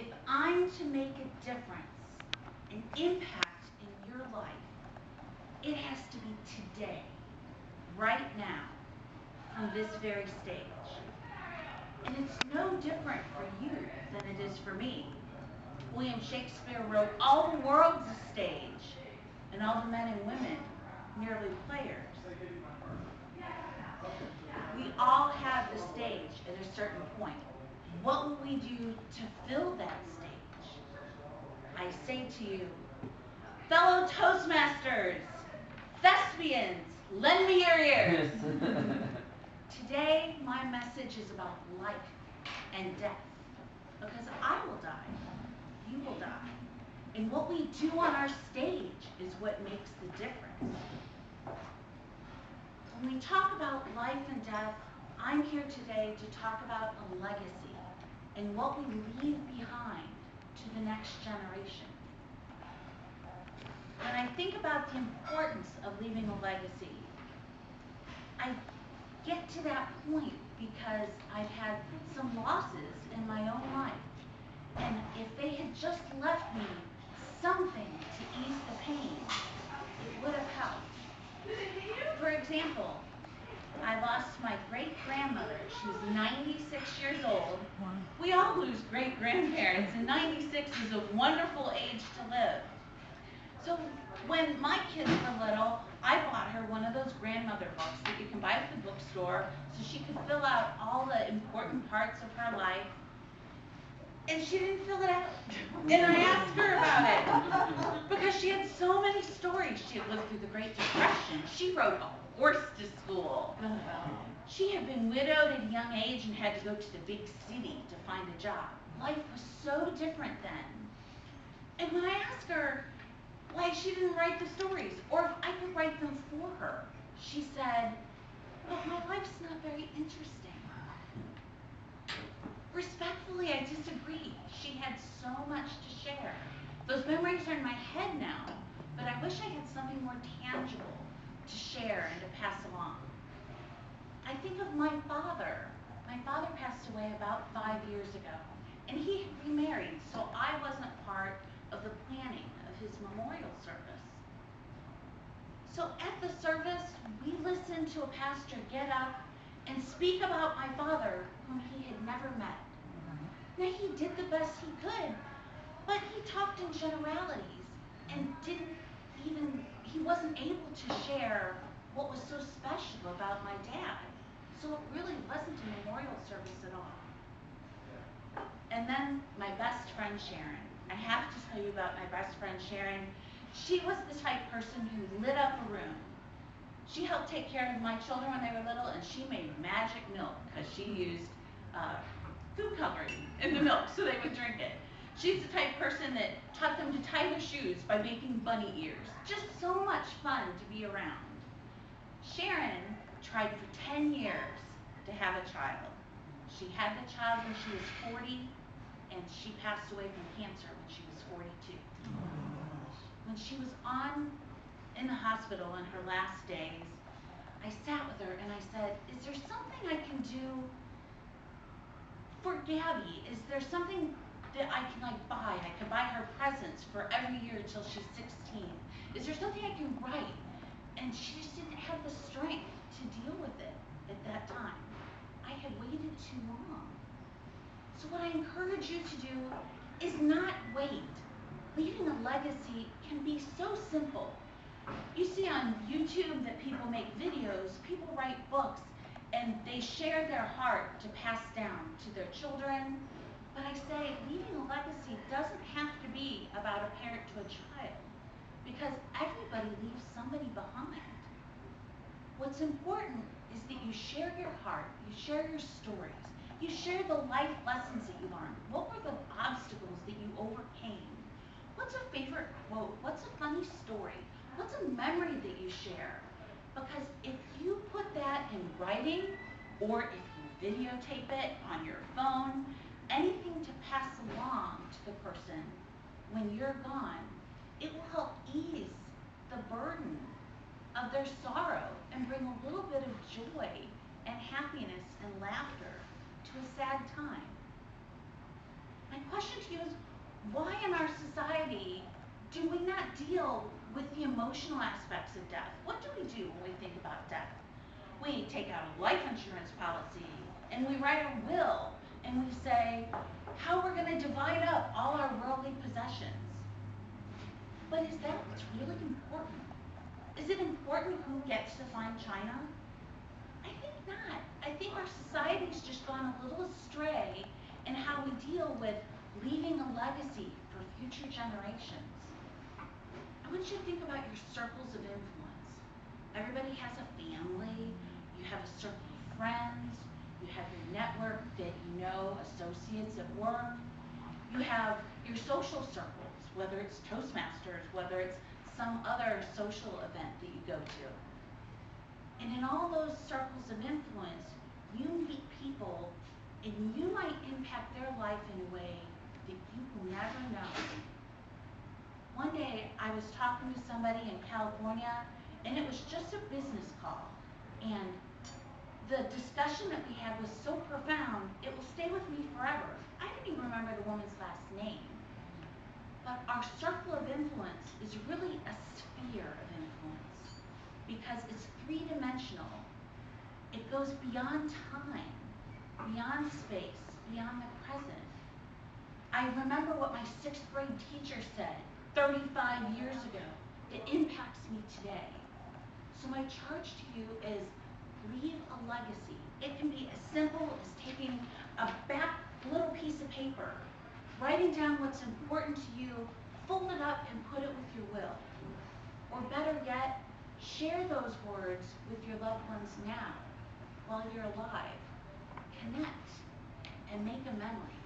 If I'm to make a difference, an impact in your life, it has to be today, right now, from this very stage. And it's no different for you than it is for me. William Shakespeare wrote, "All the world's a stage, and all the men and women merely players." We all have the stage at a certain point. What will we do to fill that stage? I say to you, fellow Toastmasters, thespians, lend me your ears. Today, my message is about life and death. Because I will die, you will die. And what we do on our stage is what makes the difference. When we talk about life and death, I'm here today to talk about a legacy and what we leave behind to the next generation. When I think about the importance of leaving a legacy, I get to that point because I've had some losses in my own life. And if they had just left me something to ease the pain, it would have helped. For example, I lost my great-grandmother. She was 96 years old. We all lose great-grandparents, and 96 is a wonderful age to live. So when my kids were little, I bought her one of those grandmother books that you can buy at the bookstore so she could fill out all the important parts of her life. And she didn't fill it out. And I asked her about it because she had so many stories. She had lived through the Great Depression. She rode a horse to school. She had been widowed at a young age and had to go to the big city to find a job. Life was so different then. And when I asked her why she didn't write the stories, or if I could write them for her, she said, "But my life's not very interesting." Respectfully, I disagree. She had so much to share. Those memories are in my head now, but I wish I had something more tangible to share and to pass along. I think of my father. My father passed away about 5 years ago, and he had remarried, so I wasn't part of the planning of his memorial service. So at the service, we listened to a pastor get up and speak about my father, whom he had never met. Now, he did the best he could, but he talked in generalities and he wasn't able to share what was so special about my dad. So it really wasn't a memorial service at all. And then my best friend, Sharon. I have to tell you about my best friend, Sharon. She was the type person who lit up a room. She helped take care of my children when they were little, and she made magic milk because she used food coloring in the milk so they would drink it. She's the type of person that taught them to tie their shoes by making bunny ears. Just so much fun to be around. Sharon tried for 10 years to have a child. She had the child when she was 40, and she passed away from cancer when she was 42. When she was in the hospital in her last days, I sat with her and I said, "Is there something I can do for Gabby? Is there something that I can buy? I can buy her presents for every year until she's 16. Is there something I can write?" And she just didn't have the strength to deal with it at that time. I had waited too long. So what I encourage you to do is not wait. Leaving a legacy can be so simple. You see on YouTube that people make videos, people write books, and they share their heart to pass down to their children. But I say leaving a legacy doesn't have to be about a parent to a child, because everybody leaves somebody behind. What's important is that you share your heart, you share your stories, you share the life lessons that you learned. What were the obstacles that you overcame? What's a favorite quote? What's a funny story? What's a memory that you share? Because if you put that in writing, or if you videotape it on your phone, anything to pass along to the person when you're gone, it will help ease the burden of their sorrow and bring a little bit of joy and happiness and laughter to a sad time. My question to you is, why in our society do we not deal with the emotional aspects of death? What do we do when we think about death? We take out a life insurance policy, and we write a will, and we say how we're going to divide up all our worldly possessions. But is that what's really important? Is it important who gets to find China? I think not. I think our society's just gone a little astray in how we deal with leaving a legacy for future generations. I want you to think about your circles of influence. Everybody has a family, you have a circle of friends, you have your network that you know, associates at work, you have your social circles, whether it's Toastmasters, whether it's some other social event that you go to. And in all those circles of influence, you meet people and you might impact their life in a way that you will never know. One day I was talking to somebody in California, and it was just a business call. And the discussion that we had was so profound, it will stay with me forever. I didn't even remember the woman's last name. But our circle of influence is really a sphere of influence because it's three-dimensional. It goes beyond time, beyond space, beyond the present. I remember what my 6th grade teacher said 35 years ago that impacts me today. So my charge to you is leave a legacy. It can be as simple as taking a back little piece of paper, writing down what's important to you, fold it up and put it with your will. Or better yet, share those words with your loved ones now while you're alive. Connect and make a memory.